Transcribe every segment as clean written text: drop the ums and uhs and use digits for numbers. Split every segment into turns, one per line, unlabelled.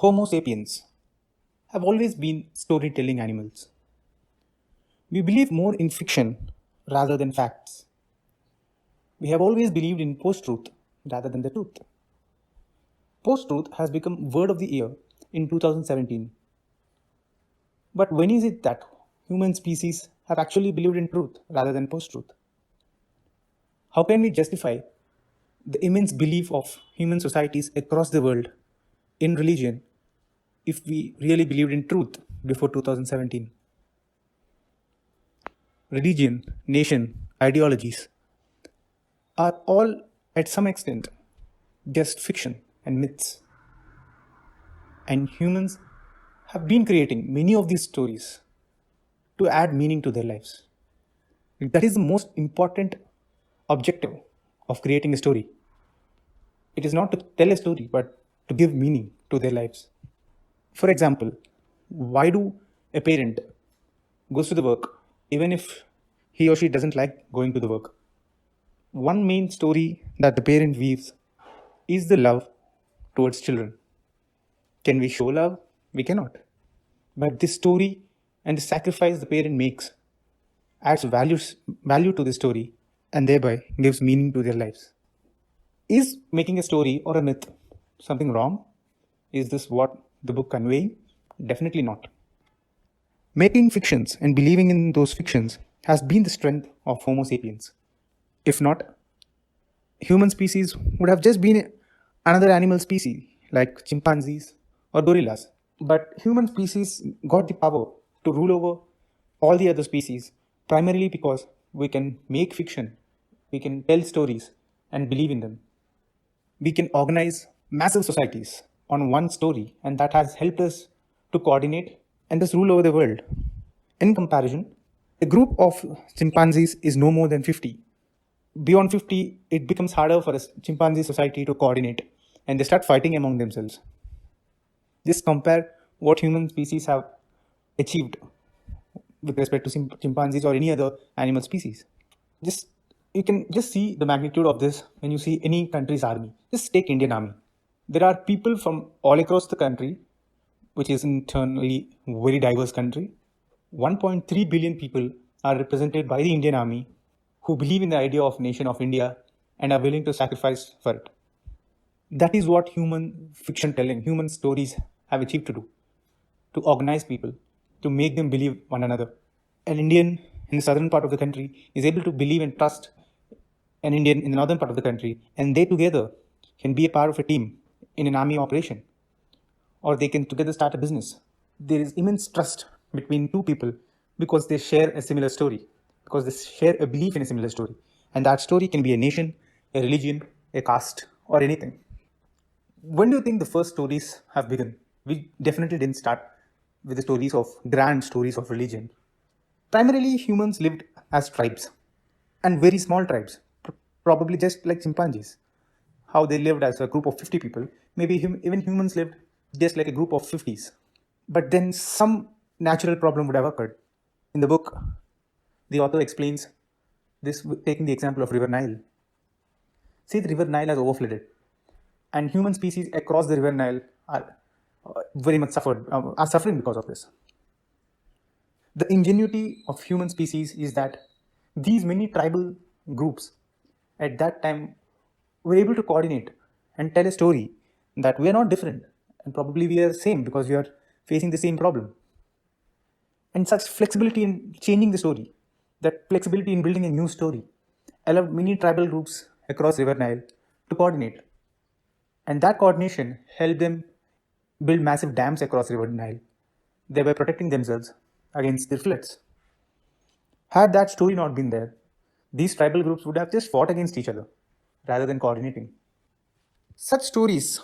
Homo sapiens have always been storytelling animals. We believe more in fiction rather than facts. We have always believed in post truth rather than the truth. Post truth has become word of the year in 2017. But when is it that human species have actually believed in truth rather than post truth? How can we justify the immense belief of human societies across the world in religion if we really believed in truth before 2017? Religion, nation, ideologies are all at some extent just fiction and myths. And humans have been creating many of these stories to add meaning to their lives. That is the most important objective of creating a story. It is not to tell a story, but to give meaning to their lives. For example, why do a parent goes to the work even if he or she doesn't like going to the work? One main story that the parent weaves is the love towards children. Can we show love? We cannot. But this story and the sacrifice the parent makes adds value to the story and thereby gives meaning to their lives. Is making a story or a myth something wrong? Is this what the book conveying? Definitely not. Making fictions and believing in those fictions has been the strength of Homo sapiens. If not, human species would have just been another animal species like chimpanzees or gorillas. But human species got the power to rule over all the other species primarily because we can make fiction, we can tell stories and believe in them. We can organize massive societies on one story, and that has helped us to coordinate and thus rule over the world. In comparison, a group of chimpanzees is no more than 50. Beyond 50, it becomes harder for a chimpanzee society to coordinate and they start fighting among themselves. Just compare what human species have achieved with respect to chimpanzees or any other animal species. You can just see the magnitude of this when you see any country's army. Just take Indian Army. There are people from all across the country, which is internally a very diverse country. 1.3 billion people are represented by the Indian Army who believe in the idea of nation of India and are willing to sacrifice for it. That is what human fiction telling, human stories have achieved to do, to organize people, to make them believe one another. An Indian in the southern part of the country is able to believe and trust an Indian in the northern part of the country, and they together can be a part of a team in an army operation, or they can together start a business. There is immense trust between two people because they share a similar story, because they share a belief in a similar story. And that story can be a nation, a religion, a caste, or anything. When do you think the first stories have begun? We definitely didn't start with the stories of grand stories of religion. Primarily, humans lived as tribes, and very small tribes, probably just like chimpanzees. How they lived as a group of 50 people, maybe even humans lived just like a group of 50s. But then some natural problem would have occurred. In the book, the author explains this taking the example of River Nile. See, the River Nile has overflooded, and human species across the River Nile are very much are suffering because of this. The ingenuity of human species is that these many tribal groups at that time were able to coordinate and tell a story that we are not different and probably we are the same because we are facing the same problem. And such flexibility in changing the story, that flexibility in building a new story, allowed many tribal groups across River Nile to coordinate. And that coordination helped them build massive dams across River Nile, thereby protecting themselves against the floods. Had that story not been there, these tribal groups would have just fought against each other rather than coordinating. Such stories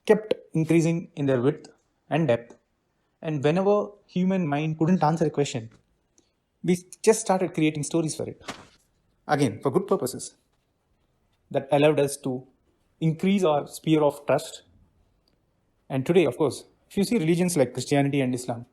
kept increasing in their width and depth, and whenever human mind couldn't answer a question, we just started creating stories for it. Again, for good purposes. That allowed us to increase our sphere of trust. And today, of course, if you see religions like Christianity and Islam,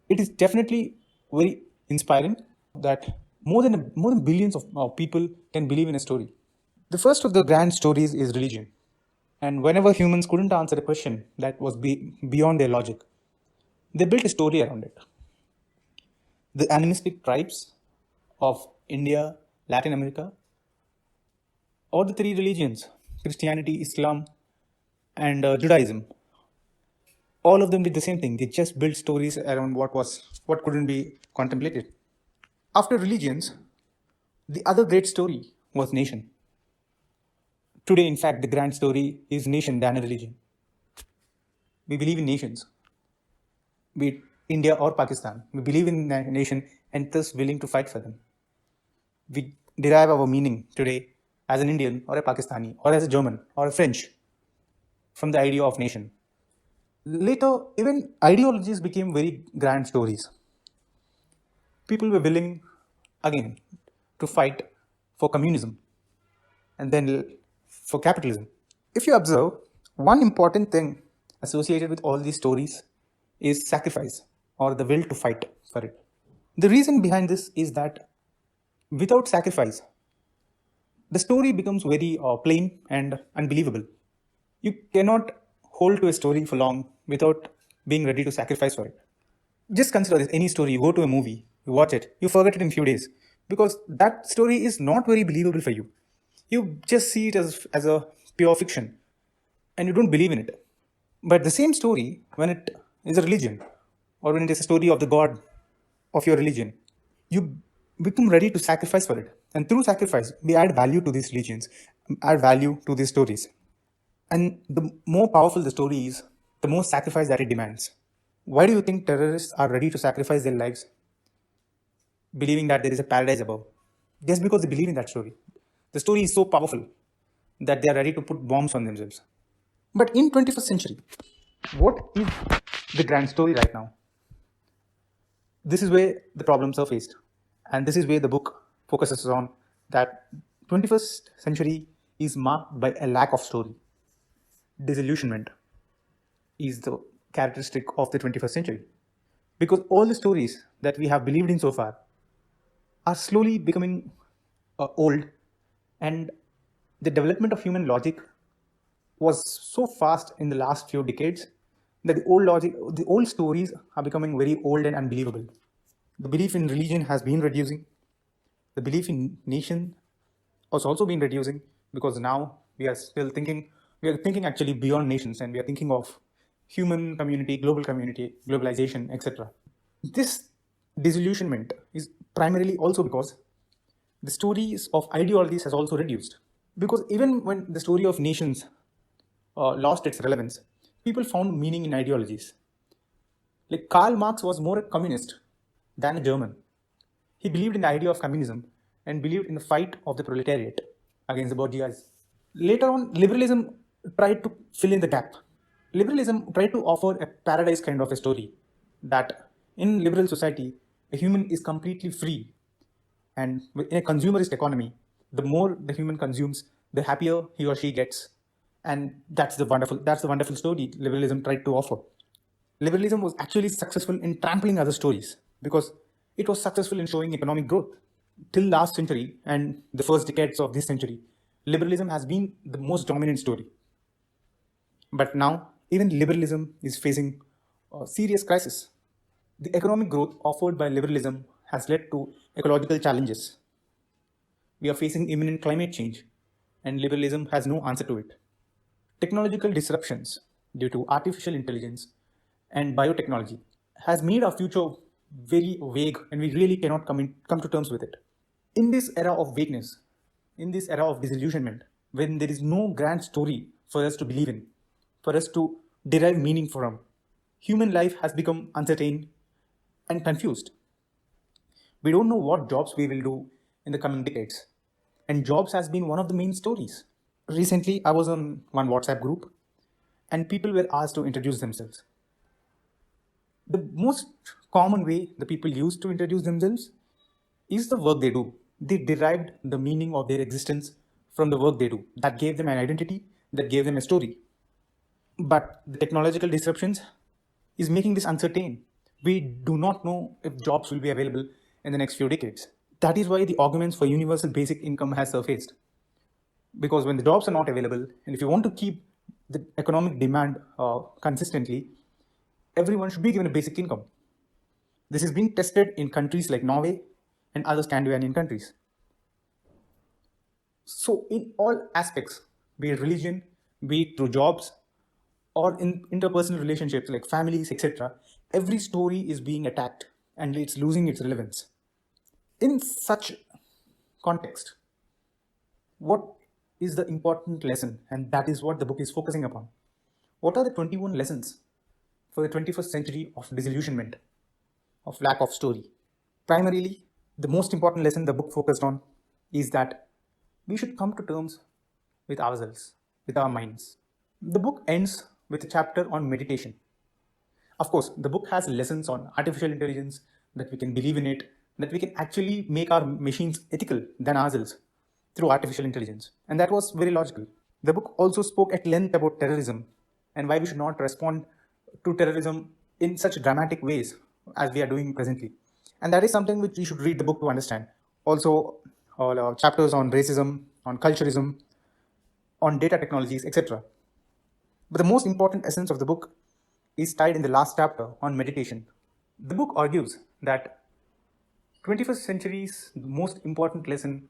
it is definitely very inspiring that more than billions of people can believe in a story. The first of the grand stories is religion, And whenever humans couldn't answer a question that was beyond their logic, they built a story around it. The animistic tribes of India, Latin America, or the three religions, Christianity, Islam, and Judaism, all of them did the same thing. They just built stories around what couldn't be contemplated. After religions, the other great story was nation. Today, in fact, the grand story is nation than a religion. We believe in nations, be it India or Pakistan. We believe in a nation and thus willing to fight for them. We derive our meaning today as an Indian or a Pakistani or as a German or a French from the idea of nation. Later, even ideologies became very grand stories. People were willing, again, to fight for communism and then for capitalism. If you observe, one important thing associated with all these stories is sacrifice or the will to fight for it. The reason behind this is that without sacrifice, the story becomes very plain and unbelievable. You cannot hold to a story for long without being ready to sacrifice for it. Just consider this: any story, you go to a movie, you watch it, you forget it in few days because that story is not very believable for you. You just see it as a pure fiction and you don't believe in it. But the same story, when it is a religion or when it is a story of the God of your religion, you become ready to sacrifice for it. And through sacrifice, we add value to these religions, add value to these stories. And the more powerful the story is, the more sacrifice that it demands. Why do you think terrorists are ready to sacrifice their lives, believing that there is a paradise above? Just because they believe in that story. The story is so powerful that they are ready to put bombs on themselves. But in 21st century, what is the grand story right now? This is where the problems are faced. And this is where the book focuses on that 21st century is marked by a lack of story. Disillusionment is the characteristic of the 21st century. Because all the stories that we have believed in so far are slowly becoming old, and the development of human logic was so fast in the last few decades that the old stories are becoming very old and unbelievable. The belief in religion has been reducing. The belief in nation has also been reducing because now we are thinking actually beyond nations and we are thinking of human community, globalization, etc. This disillusionment is primarily also because the stories of ideologies has also reduced. Because even when the story of nations lost its relevance, people found meaning in ideologies. Like Karl Marx was more a communist than a German. He believed in the idea of communism and believed in the fight of the proletariat against the bourgeoisie. Later on, liberalism tried to fill in the gap. Liberalism tried to offer a paradise kind of a story that in liberal society, a human is completely free. And in a consumerist economy, the more the human consumes, the happier he or she gets. And that's the wonderful story liberalism tried to offer. Liberalism was actually successful in trampling other stories because it was successful in showing economic growth. Till last century and the first decades of this century, liberalism has been the most dominant story. But now, even liberalism is facing a serious crisis. The economic growth offered by liberalism has led to ecological challenges. We are facing imminent climate change, and liberalism has no answer to it. Technological disruptions due to artificial intelligence and biotechnology has made our future very vague, and we really cannot come to terms with it. In this era of vagueness, in this era of disillusionment, when there is no grand story for us to believe in, for us to derive meaning from, human life has become uncertain and confused. We don't know what jobs we will do in the coming decades, and jobs has been one of the main stories. Recently, I was on one WhatsApp group, and people were asked to introduce themselves. The most common way the people use to introduce themselves is the work they do. They derived the meaning of their existence from the work they do. That gave them an identity, that gave them a story. But the technological disruptions is making this uncertain. We do not know if jobs will be available in the next few decades. That is why the arguments for universal basic income has surfaced. Because when the jobs are not available, and if you want to keep the economic demand consistently, everyone should be given a basic income. This is being tested in countries like Norway and other Scandinavian countries. So, in all aspects, be it religion, be it through jobs, or in interpersonal relationships like families, etc., every story is being attacked and it's losing its relevance. In such context, what is the important lesson? And that is what the book is focusing upon. What are the 21 lessons for the 21st century of disillusionment, of lack of story? Primarily, the most important lesson the book focused on is that we should come to terms with ourselves, with our minds. The book ends with a chapter on meditation. Of course, the book has lessons on artificial intelligence, that we can believe in it, that we can actually make our machines ethical than ourselves through artificial intelligence. And that was very logical. The book also spoke at length about terrorism and why we should not respond to terrorism in such dramatic ways as we are doing presently. And that is something which we should read the book to understand. Also, all chapters on racism, on culturism, on data technologies, etc. But the most important essence of the book is tied in the last chapter on meditation. The book argues that 21st century's most important lesson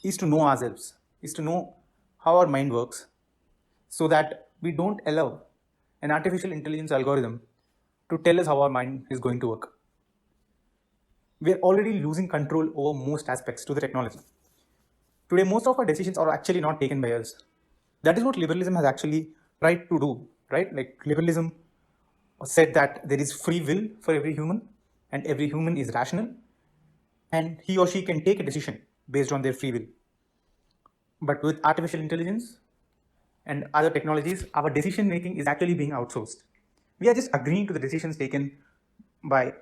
is to know ourselves, is to know how our mind works, so that we don't allow an artificial intelligence algorithm to tell us how our mind is going to work. We are already losing control over most aspects to the technology. Today, most of our decisions are actually not taken by us. That is what liberalism has actually tried to do, right? Like liberalism said that there is free will for every human and every human is rational and he or she can take a decision based on their free will. But with artificial intelligence and other technologies, our decision making is actually being outsourced. We are just agreeing to the decisions taken by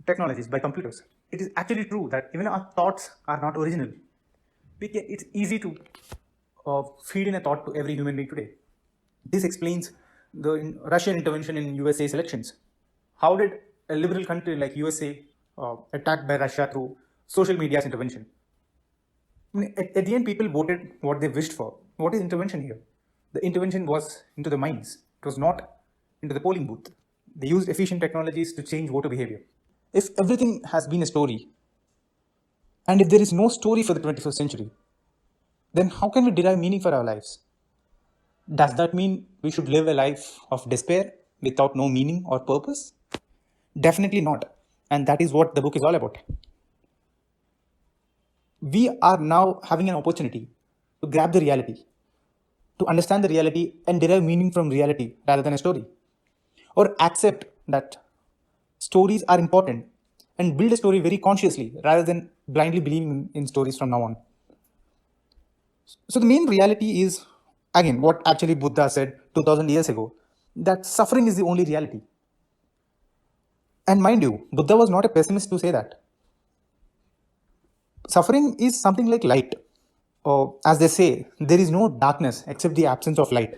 technologies, by computers. It is actually true that even our thoughts are not original. It's easy to feed in a thought to every human being today. This explains the Russian intervention in USA's elections. How did a liberal country like USA attacked by Russia through social media's intervention? I mean, at the end, people voted what they wished for. What is intervention here? The intervention was into the minds. It was not into the polling booth. They used efficient technologies to change voter behavior. If everything has been a story, and if there is no story for the 21st century, then how can we derive meaning for our lives? Does that mean we should live a life of despair without no meaning or purpose? Definitely not. And that is what the book is all about. We are now having an opportunity to grab the reality, to understand the reality and derive meaning from reality rather than a story. Or accept that stories are important and build a story very consciously rather than blindly believing in stories from now on. So the main reality is, again, what actually Buddha said 2000 years ago, that suffering is the only reality. And mind you, Buddha was not a pessimist to say that. Suffering is something like light. Or, as they say, there is no darkness except the absence of light.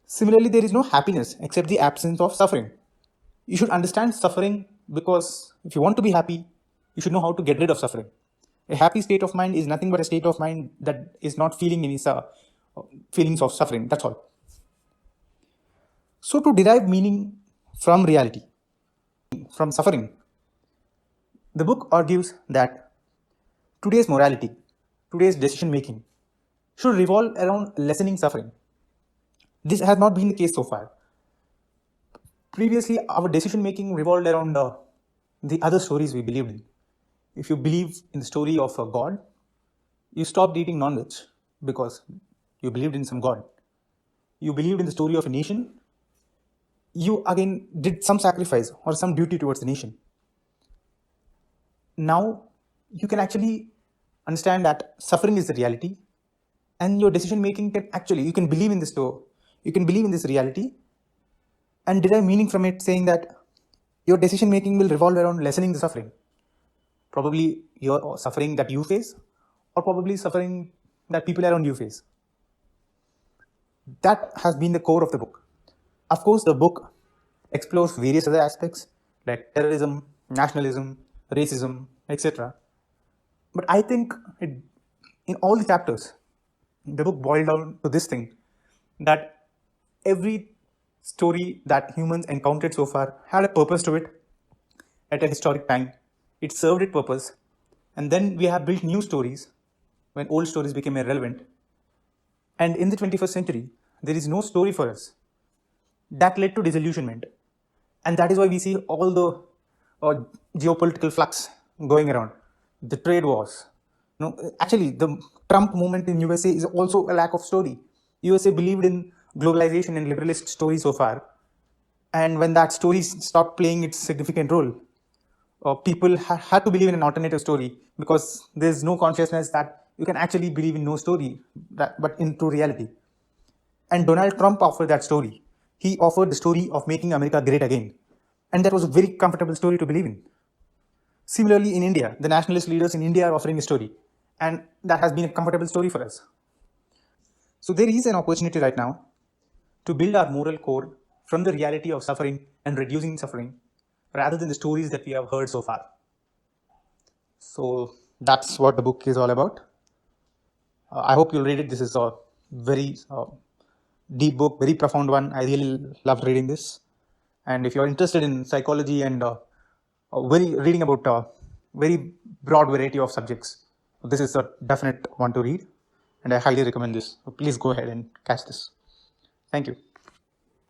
Similarly, there is no happiness except the absence of suffering. You should understand suffering because if you want to be happy, you should know how to get rid of suffering. A happy state of mind is nothing but a state of mind that is not feeling any feelings of suffering. That's all. So, to derive meaning from reality, from suffering, the book argues that today's morality, today's decision making should revolve around lessening suffering. This has not been the case so far. Previously, our decision making revolved around the other stories we believed in. If you believe in the story of a god, you stopped eating non-veg because you believed in some god. You believed in the story of a nation, you again did some sacrifice or some duty towards the nation. Now you can actually understand that suffering is the reality and your decision making can actually, you can believe in this though, you can believe in this reality and derive meaning from it, saying that your decision making will revolve around lessening the suffering. Probably your suffering that you face, or probably suffering that people around you face. That has been the core of the book. Of course, the book explores various other aspects like terrorism, nationalism, racism, etc. But I think in all the chapters, the book boiled down to this thing, that Every story that humans encountered so far had a purpose to it at a historic time. It served its purpose. And then we have built new stories when old stories became irrelevant. And in the 21st century, there is no story for us. That led to disillusionment. And that is why we see all the uh, geopolitical flux going around, the trade wars. No, actually, the Trump movement in USA is also a lack of story. USA believed in globalization and liberalist story so far, and when that story stopped playing its significant role, people had to believe in an alternative story because there's no consciousness that you can actually believe in no story, but into reality. And Donald Trump offered that story. He offered the story of making America great again. And that was a very comfortable story to believe in. Similarly, in India, the nationalist leaders in India are offering a story. And that has been a comfortable story for us. So there is an opportunity right now to build our moral core from the reality of suffering and reducing suffering rather than the stories that we have heard so far. So that's what the book is all about. I hope you'll read it. This is a very deep book, very profound one. I really loved reading this. And if you're interested in psychology and reading about a very broad variety of subjects, this is a definite one to read. And I highly recommend this. So please go ahead and catch this. Thank you.